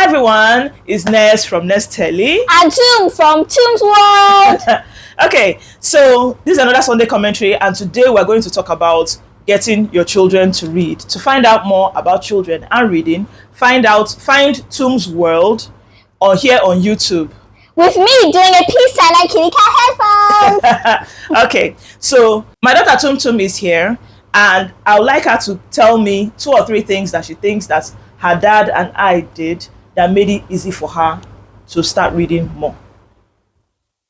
everyone, it's Ness from Ness Telly. And TUM from TUM's World. Okay, so this is another Sunday commentary, and today we're going to talk about getting your children to read. To find out more about children and reading, find TUM's World here on YouTube. With me doing a peace sign like kitty cat headphones. Okay, so my daughter Tum is here, and I would like her to tell me 2 or 3 things that she thinks that her dad and I did that made it easy for her to start reading more.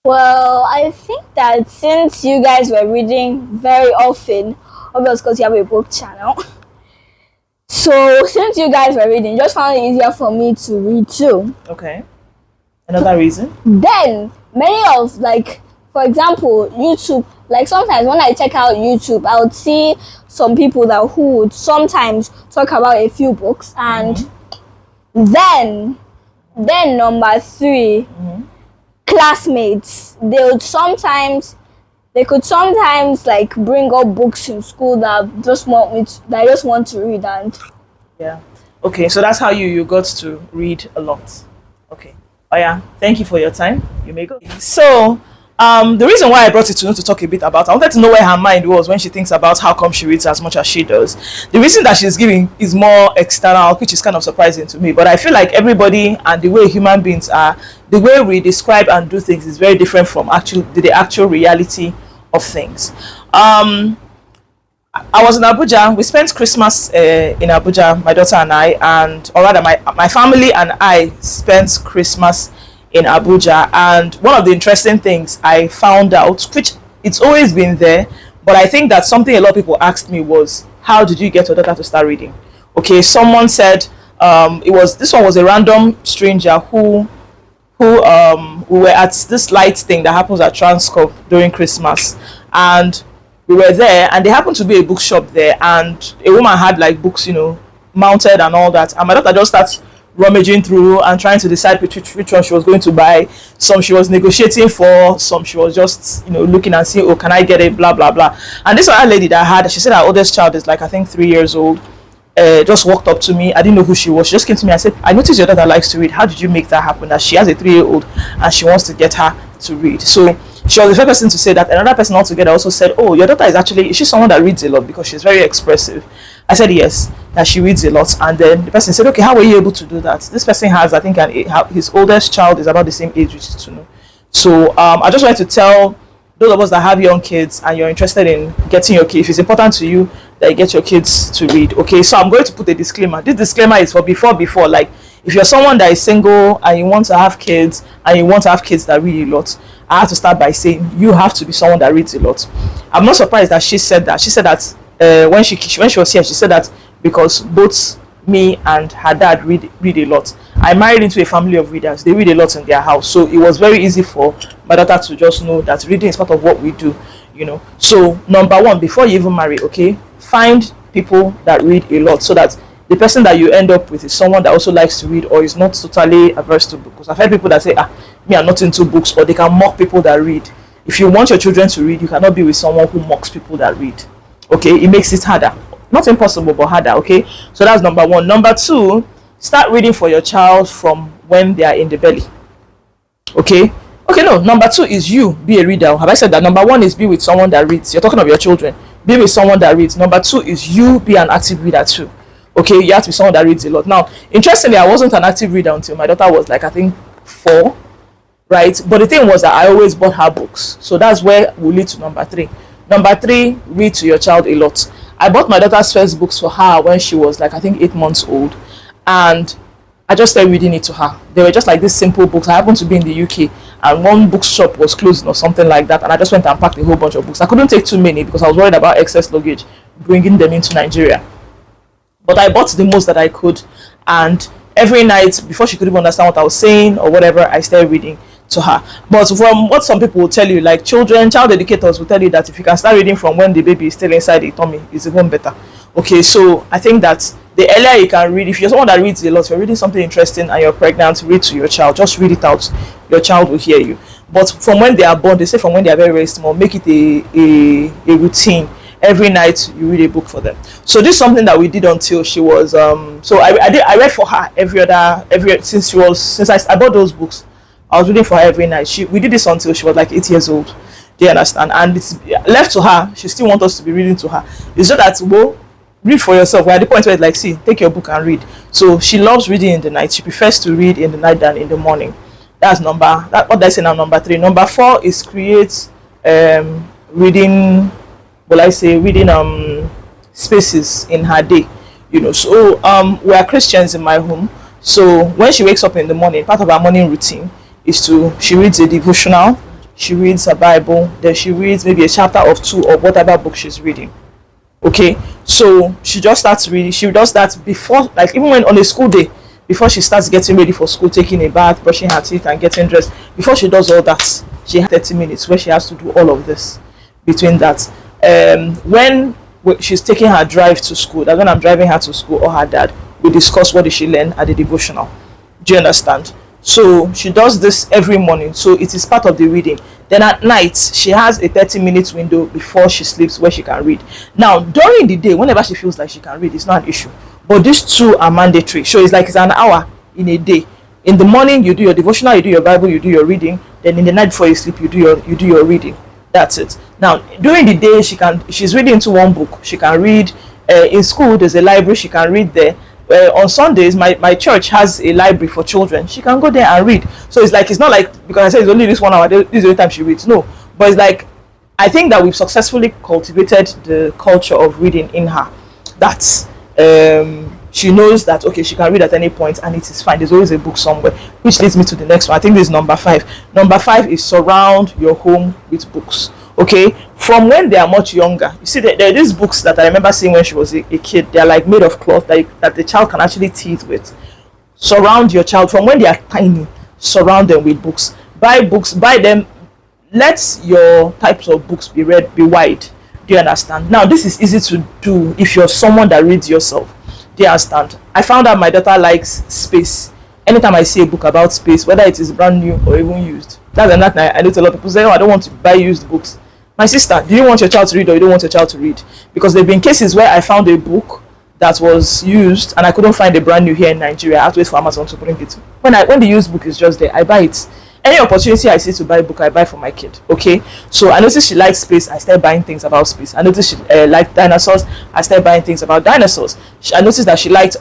Well, I think that since you guys were reading very often, obviously because you have a book channel, so since you guys were reading, just found it easier for me to read too. Okay. Another reason? Then many of, like, for example, YouTube, like sometimes when I check out YouTube, I would see some people that who would sometimes talk about a few books, and then number 3, classmates. They could sometimes like bring up books in school that I just want to read. And yeah, okay, so that's how you got to read a lot. Okay. Oh yeah, thank you for your time. You may go. So the reason why I brought it to talk a bit about, I wanted to know where her mind was when she thinks about how come she reads as much as she does. The reason that she's giving is more external, which is kind of surprising to me, but I feel like everybody and the way human beings are, the way we describe and do things is very different from the actual reality of things. I was in Abuja. We spent Christmas in Abuja, my daughter and I, or rather my family and I spent Christmas in Abuja. And one of the interesting things I found out, which it's always been there, but I think that something a lot of people asked me was, how did you get your daughter to start reading? Okay, someone said this one was a random stranger who we were at this light thing that happens at Transcorp during Christmas, and we were there, and there happened to be a bookshop there, and a woman had like books, mounted and all that, and my daughter just starts rummaging through and trying to decide which one she was going to buy. Some she was negotiating for, some she was just looking and seeing, oh, can I get it, blah blah blah. And this other lady that she said her oldest child is like, I think 3 years old, just walked up to me. I didn't know who she was. She just came to me and said, I noticed your daughter likes to read. How did you make that happen? That she has a 3-year-old and she wants to get her to read. So she was the first person to say that. Another person altogether also said, oh, your daughter is she someone that reads a lot because she's very expressive? I said yes, that she reads a lot. And then the person said, okay, how were you able to do that? This person has, I think, his oldest child is about the same age, which is 2. So I just wanted to tell those of us that have young kids and you're interested in getting your kids, if it's important to you that you get your kids to read. Okay, so I'm going to put a disclaimer. This disclaimer is for before, like if you're someone that is single and you want to have kids and you want to have kids that read a lot, I have to start by saying you have to be someone that reads a lot. I'm not surprised that she said that. She said that when she was here, she said that because both me and her dad read a lot. I married into a family of readers. They read a lot in their house, so it was very easy for my daughter to just know that reading is part of what we do. So number 1, before you even marry, okay, find people that read a lot, so that the person that you end up with is someone that also likes to read or is not totally averse to books. Because I've heard people that say, me, I'm not into books, or they can mock people that read. If you want your children to read, you cannot be with someone who mocks people that read. Okay, it makes it harder. Not impossible, but harder. Okay, so that's number 1. Number 2, start reading for your child from when they are in the belly. Okay, no, number 2 is you be a reader. Have I said that? Number 1 is be with someone that reads. You're talking of your children. Be with someone that reads. Number 2 is you be an active reader too. Okay, you have to be someone that reads a lot. Now, interestingly, I wasn't an active reader until my daughter was like, I think 4, right? But the thing was that I always bought her books. So that's where we lead to number 3. Number 3, read to your child a lot. I bought my daughter's first books for her when she was like, I think 8 months old, and I just started reading it to her. They were just like these simple books. I happened to be in the UK, and one bookshop was closed or something like that, and I just went and packed a whole bunch of books. I couldn't take too many because I was worried about excess luggage bringing them into Nigeria, but I bought the most that I could, and every night before she could even understand what I was saying or whatever, I started reading to her. But from what some people will tell you, like child educators will tell you that if you can start reading from when the baby is still inside the tummy, it's even better. Okay, so I think that the earlier you can read, if you're someone that reads a lot, if you're reading something interesting and you're pregnant, read to your child. Just read it out. Your child will hear you. But from when they are born, they say from when they are very, very small, make it a routine. every night you read a book for them. So this is something that we did until she was so I read for her every since she was since I bought those books. I was reading for her every night. We did this until she was like 8 years old. Do you understand? And it's left to her. She still wants us to be reading to her. It's just that, well, read for yourself. We're at the point where it's like, see, take your book and read. So she loves reading in the night. She prefers to read in the night than in the morning. That's what did I say now? Number 3. Number 4 is create reading. Will I say reading spaces in her day? You know. So we are Christians in my home. So when she wakes up in the morning, part of her morning routine is she reads a devotional, she reads a Bible, then she reads maybe a chapter or 2 of whatever book she's reading. Okay, so she just starts reading. She does that before, like even when on a school day, before she starts getting ready for school, taking a bath, brushing her teeth and getting dressed. Before she does all that, she has 30 minutes where she has to do all of this. Between that, when she's taking her drive to school, that's when I'm driving her to school, or her dad, we discuss what did she learn at the devotional. Do you understand? So she does this every morning, so it is part of the reading. Then at night she has a 30 minutes window before she sleeps where she can read. Now during the day, whenever she feels like she can read, it's not an issue, but these 2 are mandatory. So it's like it's an hour in a day. In the morning you do your devotional, you do your Bible, you do your reading. Then in the night before you sleep, you do your reading. That's it. Now during the day she's reading into one book. She can read in school. There's a library, she can read there. On Sundays, my church has a library for children. She can go there and read. So it's not like, because I said it's only this 1 hour, this is the only time she reads. No, but it's like, I think that we've successfully cultivated the culture of reading in her. That she knows that, okay, she can read at any point and it is fine. There's always a book somewhere, which leads me to the next one. I think this is number 5. Number 5 is surround your home with books. Okay, from when they are much younger. You see, there are these books that I remember seeing when she was a kid. They're like made of cloth that the child can actually teach with. Surround your child from when they are tiny. Surround them with books. Buy books, buy them. Let your types of books be read, be wide. Do you understand? Now this is easy to do if you're someone that reads yourself. Do you understand? I found out my daughter likes space. Anytime I see a book about space, whether it is brand new or even used, that's another thing. I know a lot of people say, oh, I don't want to buy used books. My sister, do you want your child to read or you don't want your child to read? Because there have been cases where I found a book that was used and I couldn't find a brand new here in Nigeria. I have to wait for Amazon to bring it. When the used book is just there, I buy it. Any opportunity I see to buy a book, I buy for my kid. Okay, so I noticed she likes space. I start buying things about space. I noticed she liked dinosaurs. I start buying things about dinosaurs. I noticed that she liked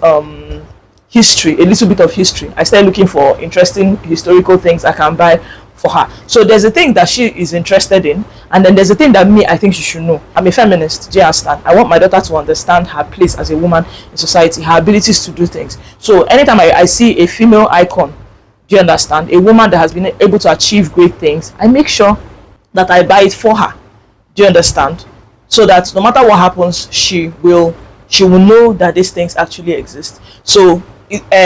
history, a little bit of history. I started looking for interesting historical things I can buy for her. So there's a thing that she is interested in, and then there's a thing that I think she should know. I'm a feminist. Do you understand? I want my daughter to understand her place as a woman in society, her abilities to do things. So anytime I see a female icon, do you understand, a woman that has been able to achieve great things, I make sure that I buy it for her. Do you understand? So that no matter what happens, she will know that these things actually exist. So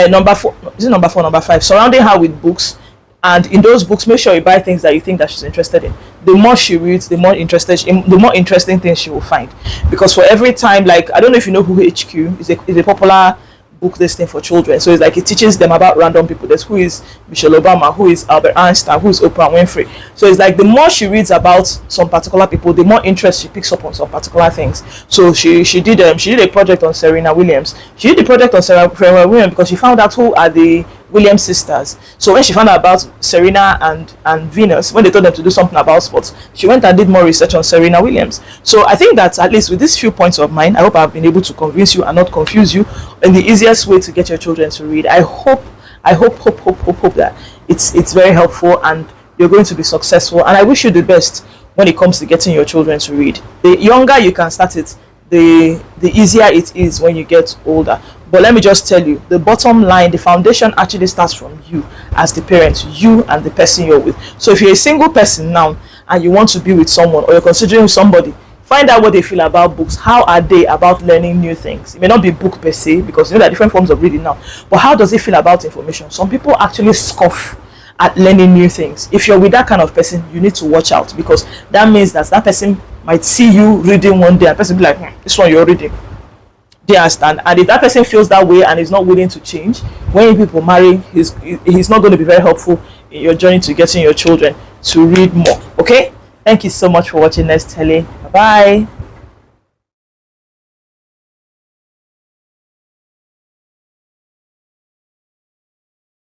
number 4, is it number 4, number 5, surrounding her with books. And in those books, make sure you buy things that you think that she's interested in. The more she reads, the more interesting things she will find. Because for every time, like, I don't know if you know who HQ is a popular book listing for children. So it's like it teaches them about random people. There's who is Michelle Obama, who is Albert Einstein, who is Oprah Winfrey. So it's like the more she reads about some particular people, the more interest she picks up on some particular things. So she did a project on Serena Williams. She did the project on Serena Williams because she found out who are the Williams sisters. So when she found out about Serena and Venus, when they told them to do something about sports, she went and did more research on Serena Williams. So I think that at least with these few points of mine, I hope I've been able to convince you and not confuse you in the easiest way to get your children to read. I hope that it's very helpful and you're going to be successful, and I wish you the best when it comes to getting your children to read. The younger you can start it, the easier it is when you get older. But let me just tell you, the bottom line, the foundation actually starts from you as the parent, you and the person you're with. So if you're a single person now and you want to be with someone, or you're considering somebody, find out what they feel about books. How are they about learning new things? It may not be book per se, because you know there are different forms of reading now, but how does it feel about information? Some people actually scoff at learning new things. If you're with that kind of person, you need to watch out, because that means that person might see you reading one day and person be like, this one you're reading. Do you understand? And if that person feels that way and is not willing to change, when people marry, he's not going to be very helpful in your journey to getting your children to read more. Okay, thank you so much for watching. Let's tell you bye bye.